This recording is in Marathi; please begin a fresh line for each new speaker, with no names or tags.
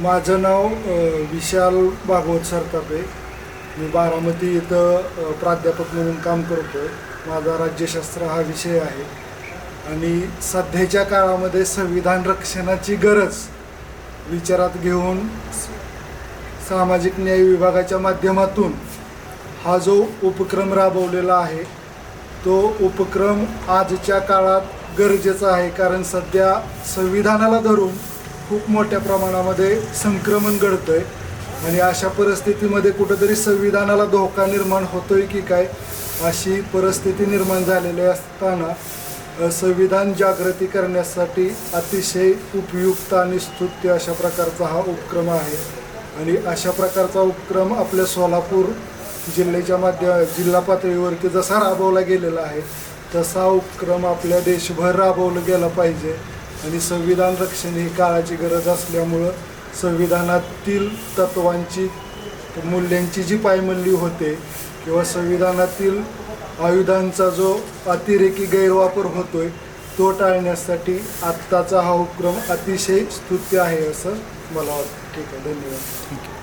माझं नाव विशाल भागवत सरतापे. मी बारामती इथं प्राध्यापक म्हणून काम करतो आहे. माझा राज्यशास्त्र हा विषय आहे आणि सध्याच्या काळामध्ये संविधान रक्षणाची गरज विचारात घेऊन सामाजिक न्याय विभागाच्या माध्यमातून हा जो उपक्रम राबवलेला आहे तो उपक्रम आजच्या काळात गरजेचा आहे. कारण सध्या संविधानाला धरून खूप मोठ्या प्रमाणामध्ये संक्रमण घडतं आहे आणि अशा परिस्थितीमध्ये कुठंतरी संविधानाला धोका निर्माण होतो आहे की काय अशी परिस्थिती निर्माण झालेली असताना संविधान जागृती करण्यासाठी अतिशय उपयुक्त आणि स्तुत्य अशा प्रकारचा हा उपक्रम आहे. आणि अशा प्रकारचा उपक्रम आपल्या सोलापूर जिल्हा पातळीवरती जसा राबवला गेलेला आहे तसा उपक्रम आपल्या देशभर राबवला गेला पाहिजे. आणि संविधान रक्षण ही काळाची गरज असल्यामुळं संविधानातील तत्वांची मूल्यांची जी पायमल्ली होते किंवा संविधानातील आयुधांचा जो अतिरेकी गैरवापर होतोय तो टाळण्यासाठी आत्ताचा हा उपक्रम अतिशय स्तुत्य आहे असं मला वाटतं. ठीक आहे, धन्यवाद.